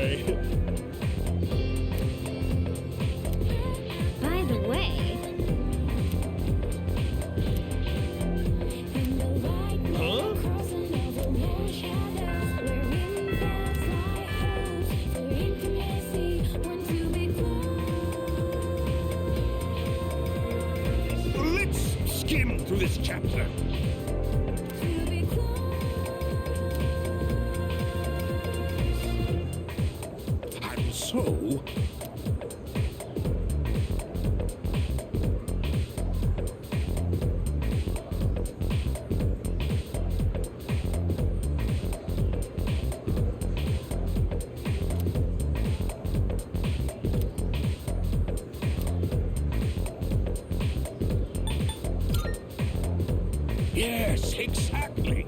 way. By the way, Huh? Let's skim through this chapter. And so... Yes, exactly.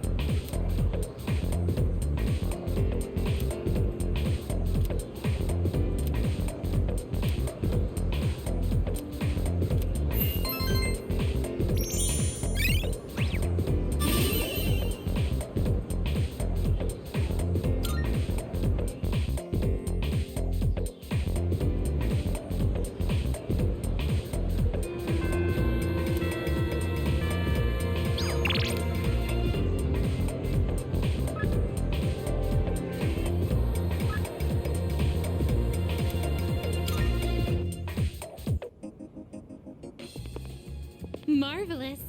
marvelous.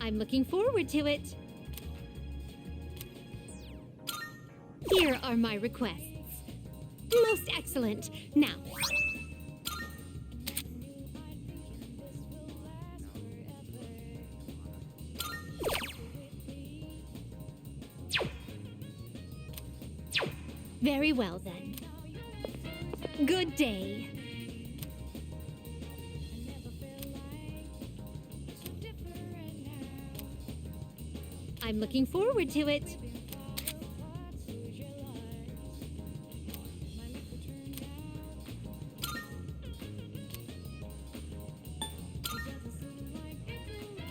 I'm looking forward to it. Here are my requests. Most excellent. Now, very well then. Good day. I'm looking forward to it.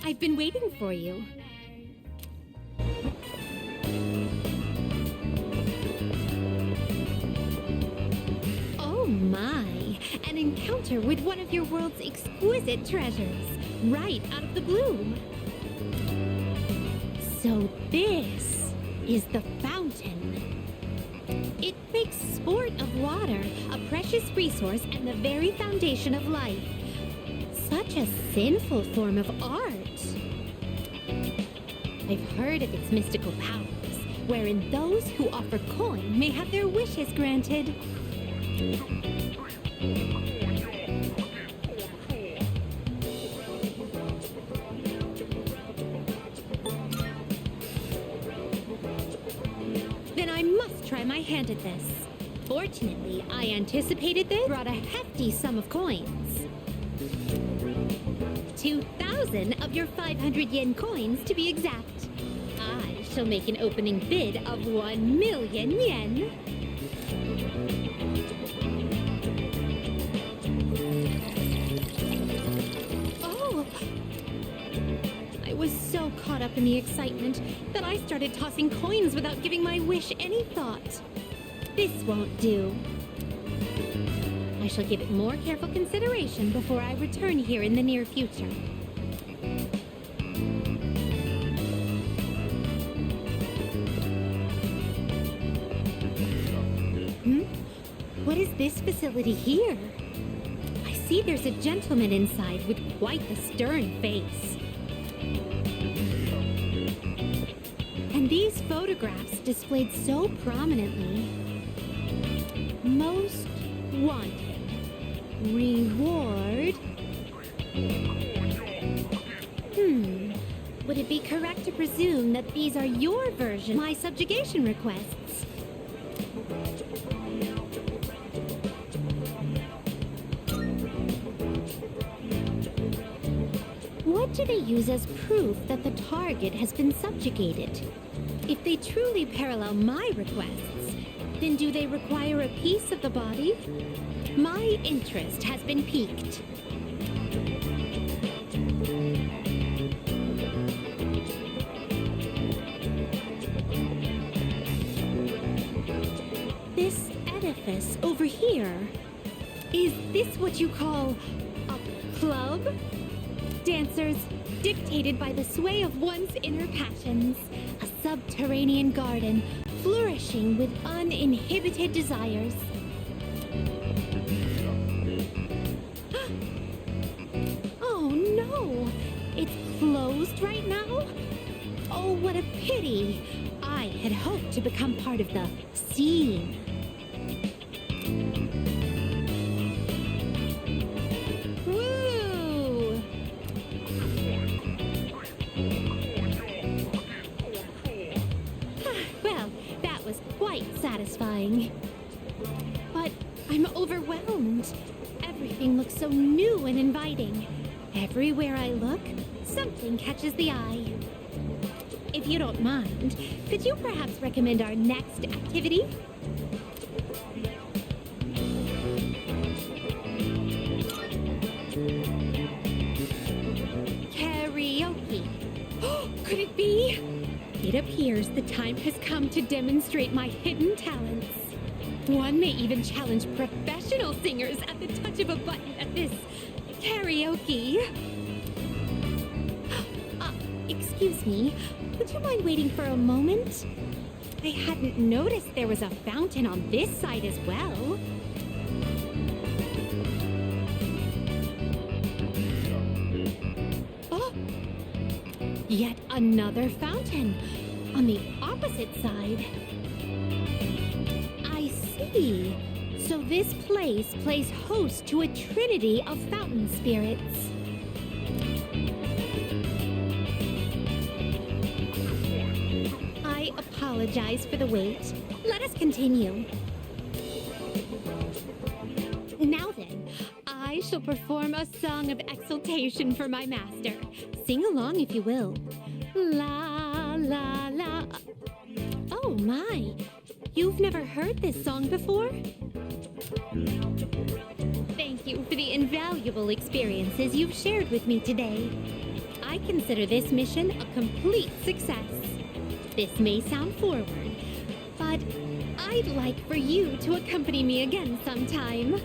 I've been waiting for you. Oh my! An encounter with one of your world's exquisite treasures, right out of the blue. So this is the fountain. It makes sport of water a precious resource and the very foundation of life. Such a sinful form of art. I've heard of its mystical powers, wherein those who offer coin may have their wishes granted. Then I must try my hand at this. Fortunately, I anticipated this, brought a hefty sum of coins. 2,000 of your 500 yen coins to be exact. I shall make an opening bid of 1 million yen. Oh! I was so caught up in the excitement that I started tossing coins without giving my wish any thought. This won't do. I shall give it more careful consideration before I return here in the near future. What is this facility here? I see there's a gentleman inside with quite the stern face. And these photographs displayed so prominently. Most wanted. Reward. Would it be correct to presume that these are your version of my subjugation requests? What do they use as proof that the target has been subjugated? If they truly parallel my requests, then do they require a piece of the body? My interest has been piqued. this edifice over here. Is this what you call a club? Dancers, dictated by the sway of one's inner passions. A subterranean garden, flourishing with uninhibited desires. Oh no! It's closed right now? Oh, what a pity! I had hoped to become part of the scene. Woo! Well, that was quite satisfying. But I'm overwhelmed. Everything looks so new and inviting. Everywhere I look, something catches the eye. If you don't mind, could you perhaps recommend our next activity? Karaoke. Could it be? It appears the time has come to demonstrate my hidden talents. One may even challenge professional singers at the touch of a button at this karaoke. Excuse me, would you mind waiting for a moment? I hadn't noticed there was a fountain on this side as well. Oh! Yet another fountain on the opposite side. I see. So this place plays host to a trinity of fountain spirits. I apologize for the wait. Let us continue. Now then, I shall perform a song of exultation for my master. Sing along if you will. La la la. Oh my, you've never heard this song before? Thank you for the invaluable experiences you've shared with me today. I consider this mission a complete success. This may sound forward, but I'd like for you to accompany me again sometime.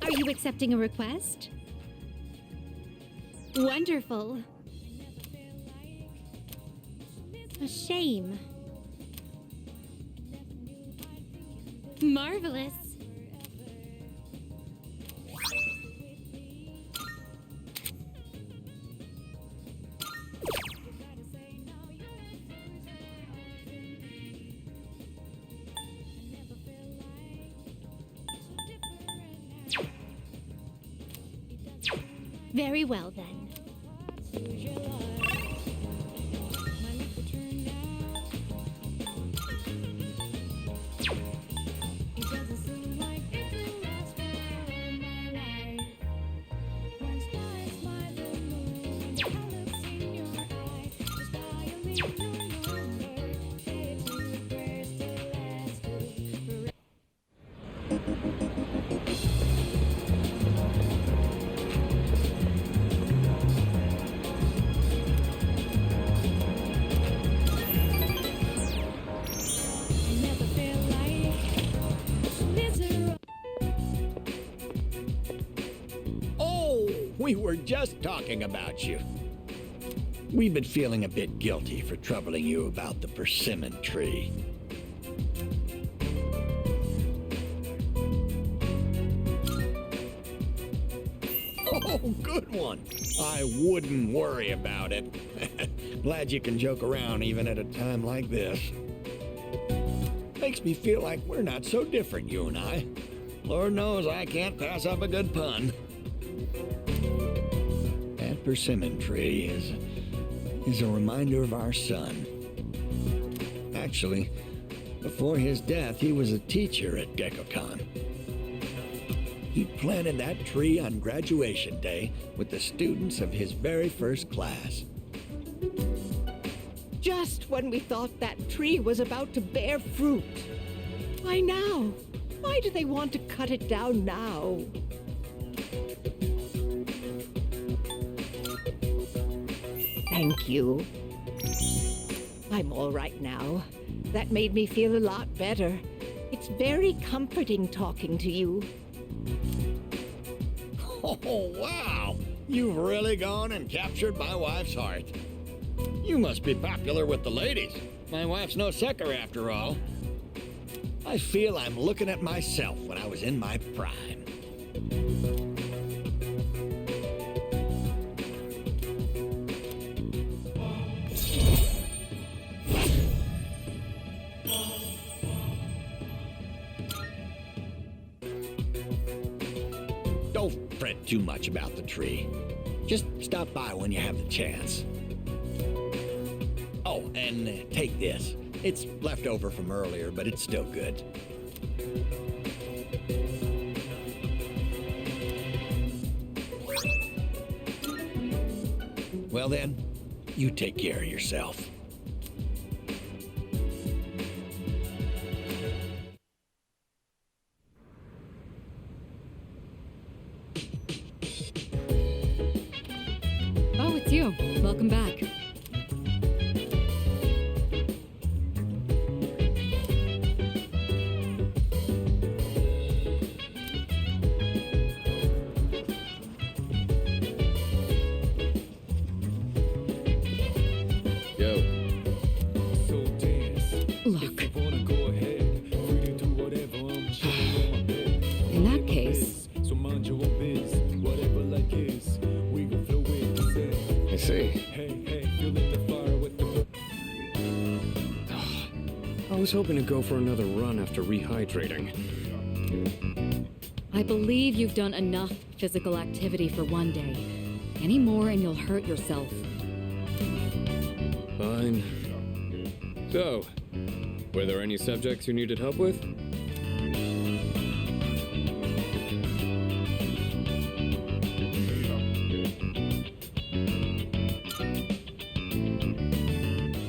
Are you accepting a request? Wonderful. A shame. Marvelous. Very well then. We were just talking about you. We've been feeling a bit guilty for troubling you about the persimmon tree. Oh, good one. I wouldn't worry about it. Glad you can joke around even at a time like this. Makes me feel like we're not so different, you and I. Lord knows I can't pass up a good pun. That persimmon tree is a reminder of our son. Actually, before his death, he was a teacher at GeckoCon. He planted that tree on graduation day with the students of his very first class. Just when we thought that tree was about to bear fruit. Why now, Why do they want to cut it down now? Thank you. I'm all right now. That made me feel a lot better. It's very comforting talking to you. Oh, wow! You've really gone and captured my wife's heart. You must be popular with the ladies. My wife's no sucker after all. I feel I'm looking at myself when I was in my prime. Don't fret too much about the tree. Just stop by when you have the chance. Oh, and take this. It's leftover from earlier, but it's still good. Well then, you take care of yourself. Oh, it's you. Welcome back. Look. In that case... I see. I was hoping to go for another run after rehydrating. I believe you've done enough physical activity for one day. Any more and you'll hurt yourself. Fine. So, were there any subjects you needed help with?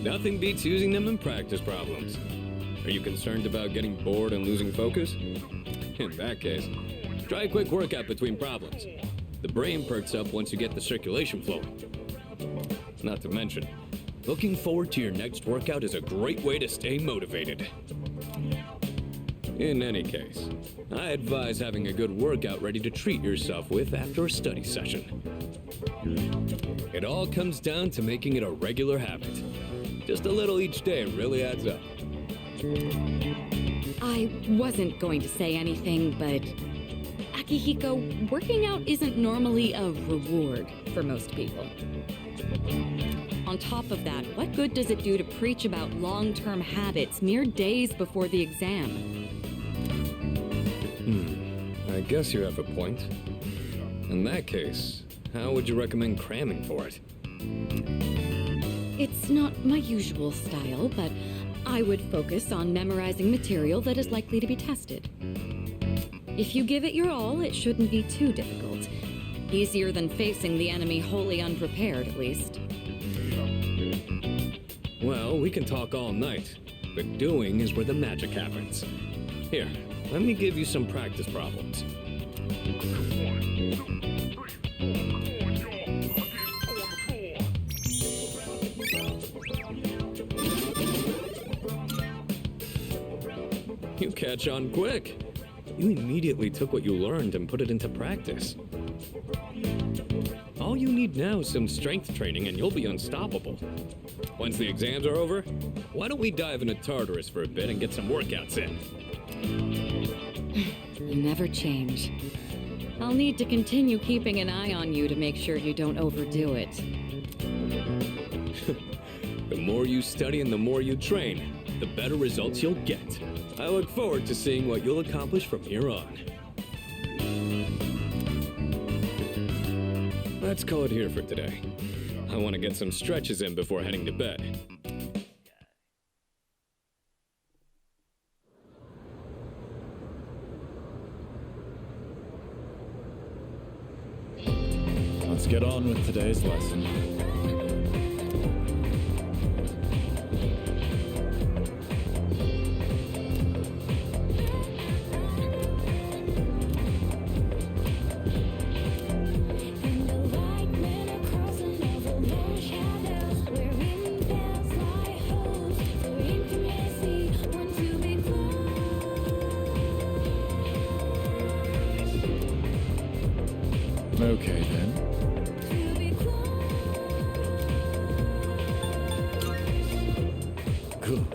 Nothing beats using them in practice problems. Are you concerned about getting bored and losing focus? In that case, try a quick workout between problems. The brain perks up once you get the circulation flowing. Not to mention, looking forward to your next workout is a great way to stay motivated. In any case, I advise having a good workout ready to treat yourself with after a study session. It all comes down to making it a regular habit. Just a little each day really adds up. I wasn't going to say anything, but... Akihiko, working out isn't normally a reward for most people. On top of that, what good does it do to preach about long-term habits mere days before the exam? I guess you have a point. In that case, how would you recommend cramming for it? It's not my usual style, but I would focus on memorizing material that is likely to be tested. If you give it your all, it shouldn't be too difficult. Easier than facing the enemy wholly unprepared, at least. Well, we can talk all night, but doing is where the magic happens. Here, let me give you some practice problems. You catch on quick. You immediately took what you learned and put it into practice. All you need now is some strength training and you'll be unstoppable. Once the exams are over, why don't we dive into Targarus for a bit and get some workouts in? You never change. I'll need to continue keeping an eye on you to make sure you don't overdo it. The more you study and the more you train, the better results you'll get. I look forward to seeing what you'll accomplish from here on. Let's call it here for today. I want to get some stretches in before heading to bed. Let's get on with today's lesson. Okay then. Cool.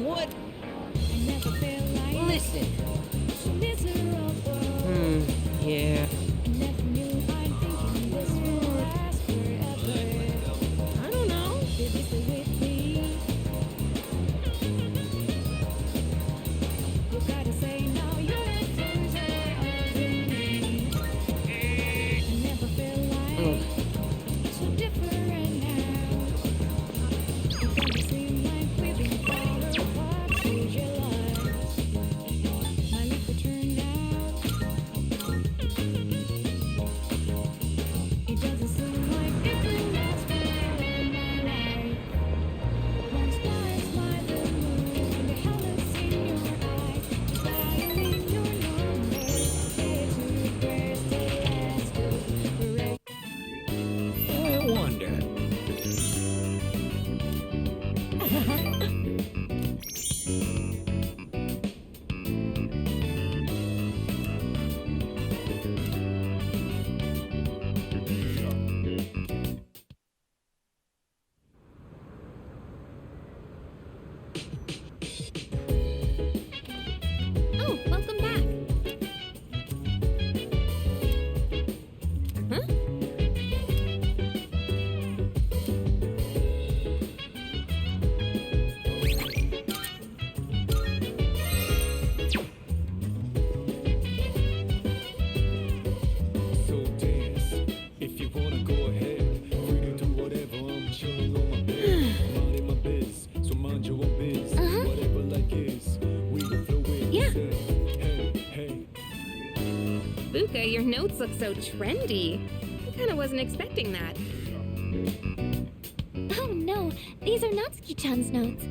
What? Listen. Yeah. I don't know. I wonder. Oh, welcome back. Huh? So dance, if you wanna go ahead, free to do whatever. I'm chilling on my bed, minding my biz, so mind your own biz. Whatever like is, we can flow with. Yeah. Hey, hey. Buka, your notes look so trendy. I kinda wasn't expecting that. Oh no, these are Natsuki-chan's notes.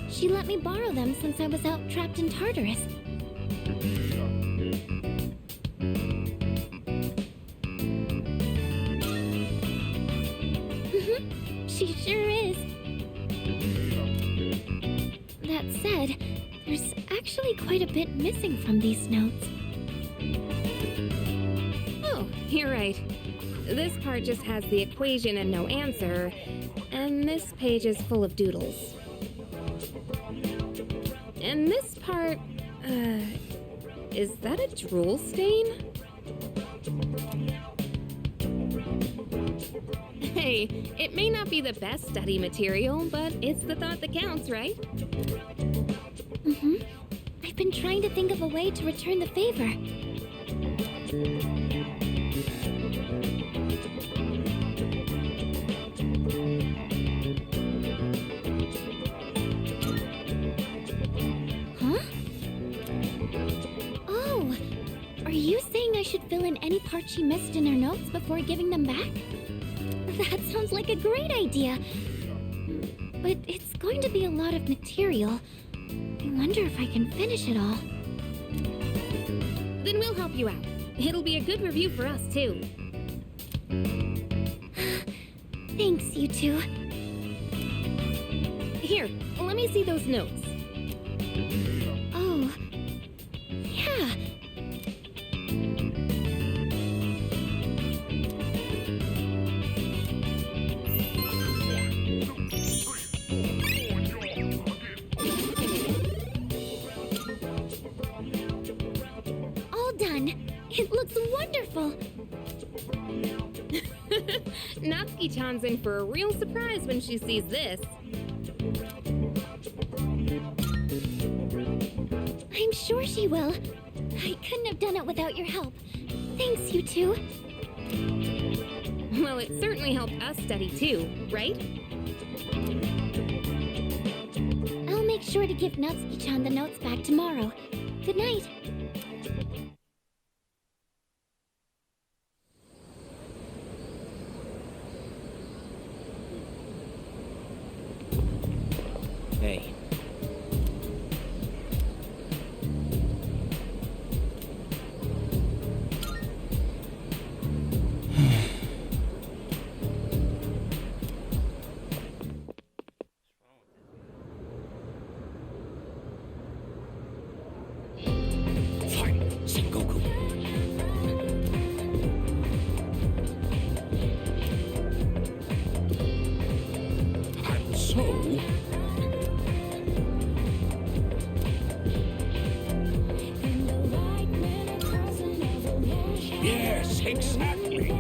She let me borrow them since I was out trapped in Tartarus. She sure is. That said, there's actually quite a bit missing from these notes. Oh, you're right. This part just has the equation and no answer, and this page is full of doodles. And this part, is that a drool stain? Hey, it may not be the best study material, but it's the thought that counts, right? I've been trying to think of a way to return the favor. Huh? Oh, are you saying I should fill in any parts she missed in her notes before giving them back? That sounds like a great idea. But it's going to be a lot of material. I wonder if I can finish it all. Then we'll help you out. It'll be a good review for us, too. Thanks, you two. Here, let me see those notes. Oh, yeah. sounds wonderful. Natsuki-chan's in for a real surprise when she sees this. I'm sure she will. I couldn't have done it without your help. Thanks, you two. Well, it certainly helped us study too, right? I'll make sure to give Natsuki-chan the notes back tomorrow. Good night. Hey. Yes, exactly.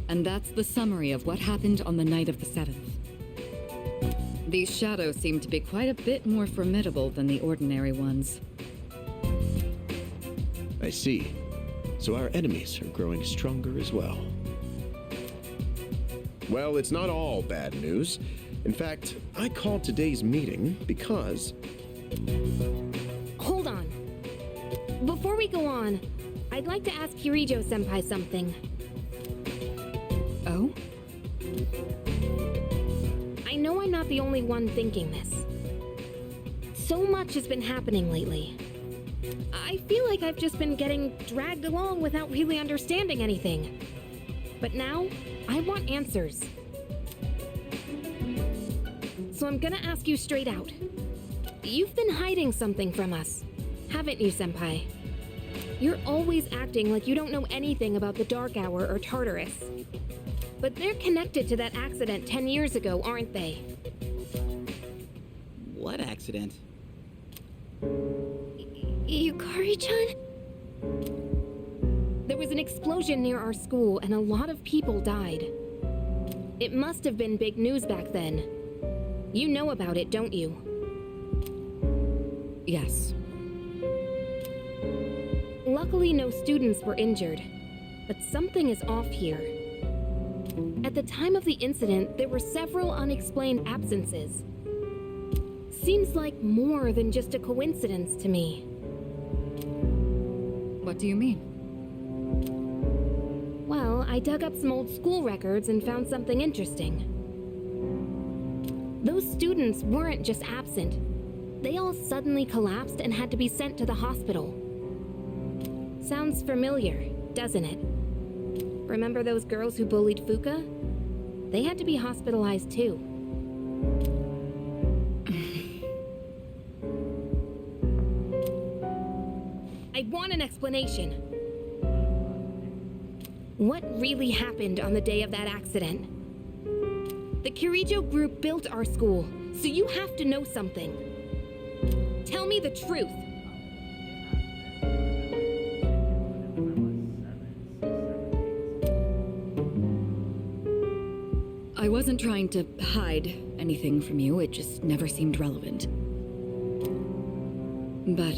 And that's the summary of what happened on the night of the 7th. These shadows seem to be quite a bit more formidable than the ordinary ones. I see. So our enemies are growing stronger as well. Well, it's not all bad news. In fact, I called today's meeting because... Hold on. Before we go on, I'd like to ask Kirijo-senpai something. Oh? I know I'm not the only one thinking this. So much has been happening lately. I feel like I've just been getting dragged along without really understanding anything. But now, I want answers. So I'm gonna ask you straight out. You've been hiding something from us, haven't you, Senpai? You're always acting like you don't know anything about the Dark Hour or Tartarus. But they're connected to that accident 10 years ago, aren't they? What accident? Yukari-chan? There was an explosion near our school and a lot of people died. It must have been big news back then. You know about it, don't you? Yes. Luckily, no students were injured, but something is off here. At the time of the incident, there were several unexplained absences. Seems like more than just a coincidence to me. What do you mean? Well, I dug up some old school records and found something interesting. Those students weren't just absent. They all suddenly collapsed and had to be sent to the hospital. Sounds familiar, doesn't it? Remember those girls who bullied Fuka? They had to be hospitalized too. I want an explanation. What really happened on the day of that accident? The Kirijo group built our school, so you have to know something. Tell me the truth. I wasn't trying to hide anything from you, it just never seemed relevant. But...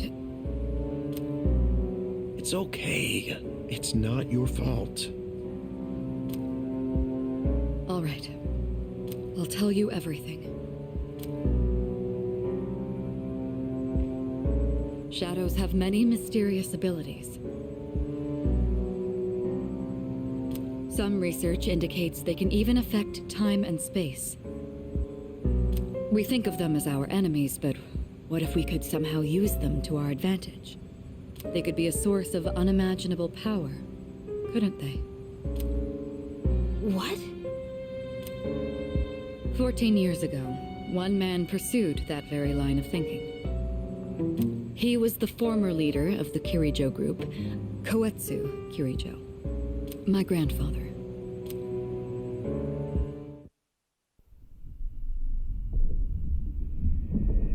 It's okay. It's not your fault. all right. I'll tell you everything. Shadows have many mysterious abilities. Some research indicates they can even affect time and space. We think of them as our enemies, but what if we could somehow use them to our advantage? They could be a source of unimaginable power, couldn't they? What? 14 years ago, one man pursued that very line of thinking. He was the former leader of the Kirijo group, Koetsu Kirijo. My grandfather.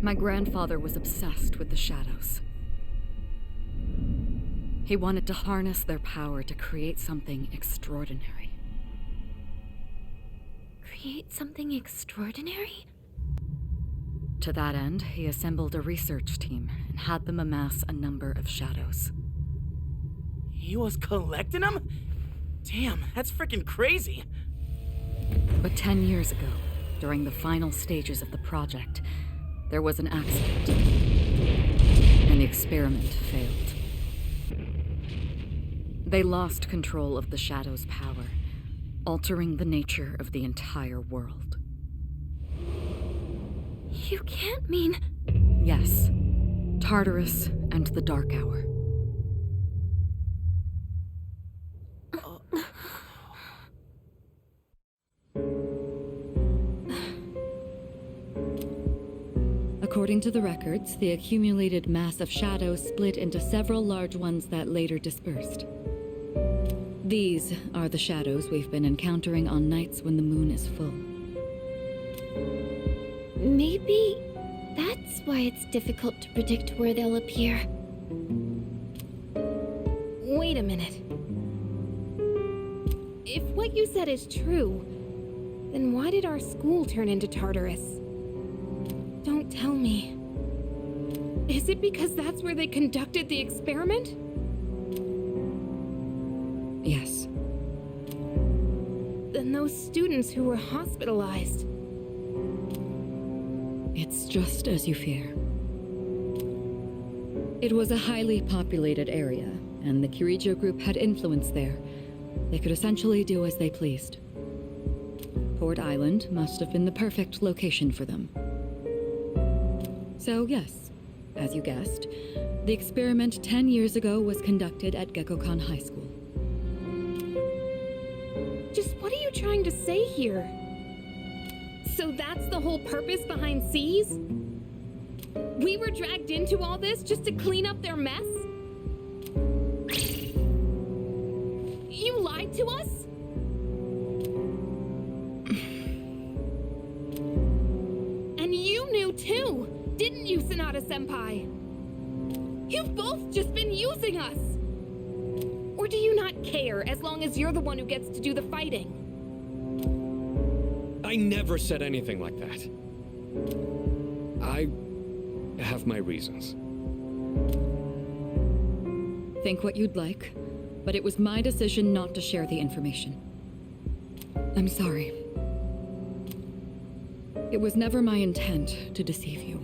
My grandfather was obsessed with the shadows. He wanted to harness their power to create something extraordinary. Create something extraordinary? To that end, he assembled a research team and had them amass a number of shadows. He was collecting them? Damn, that's freaking crazy. But 10 years ago, during the final stages of the project, there was an accident, and the experiment failed. They lost control of the Shadow's power, altering the nature of the entire world. You can't mean... Yes, Targarus and the Dark Hour. According to the records, the accumulated mass of shadows split into several large ones that later dispersed. These are the shadows we've been encountering on nights when the moon is full. Maybe that's why it's difficult to predict where they'll appear. Wait a minute. If what you said is true, then why did our school turn into Tartarus? Don't tell me. Is it because that's where they conducted the experiment? Yes. Then those students who were hospitalized. It's just as you fear. It was a highly populated area, and the Kirijo group had influence there. They could essentially do as they pleased. Port Island must have been the perfect location for them. So yes, as you guessed, the experiment 10 years ago was conducted at Gekkokan High School. Just what are you trying to say here? So that's the whole purpose behind C's? We were dragged into all this just to clean up their mess? You lied to us? And you knew too, didn't you, Sanada-senpai? You've both just been using us! Or do you not care as long as you're the one who gets to do the fighting? I never said anything like that. I have my reasons. Think what you'd like, but it was my decision not to share the information. I'm sorry. It was never my intent to deceive you.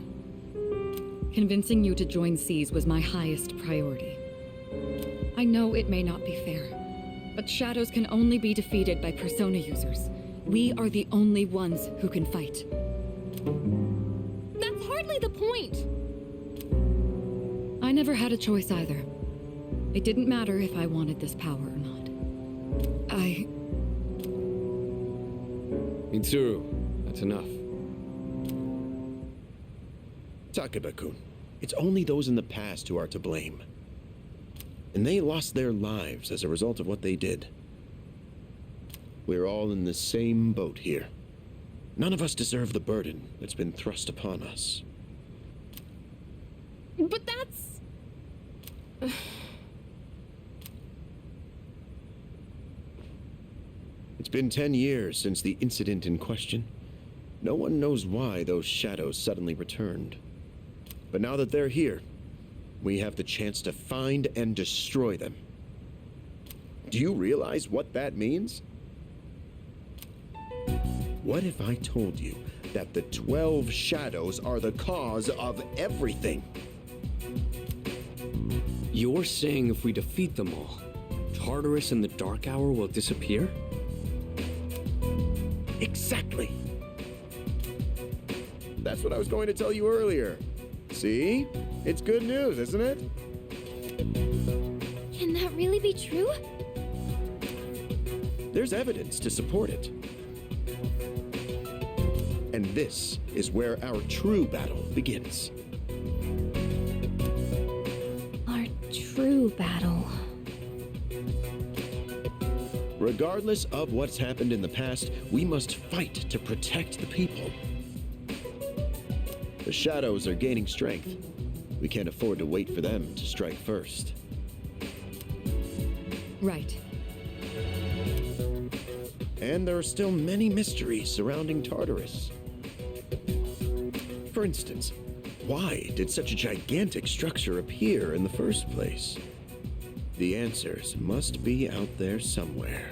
Convincing you to join C's was my highest priority. I know it may not be fair, but shadows can only be defeated by persona users. We are the only ones who can fight. That's hardly the point! I never had a choice either. It didn't matter if I wanted this power or not. Mitsuru, that's enough. Takeba-kun, it's only those in the past who are to blame. And they lost their lives as a result of what they did. We're all in the same boat here. None of us deserve the burden that's been thrust upon us. But that's... It's been 10 years since the incident in question. No one knows why those shadows suddenly returned. But now that they're here, we have the chance to find and destroy them. Do you realize what that means? What if I told you that the 12 shadows are the cause of everything? You're saying if we defeat them all, Tartarus and the Dark Hour will disappear? Exactly. That's what I was going to tell you earlier. See? It's good news, isn't it? Can that really be true? There's evidence to support it. And this is where our true battle begins. Our true battle. Regardless of what's happened in the past, we must fight to protect the people. The shadows are gaining strength. We can't afford to wait for them to strike first. Right. And there are still many mysteries surrounding Tartarus. For instance, why did such a gigantic structure appear in the first place? The answers must be out there somewhere.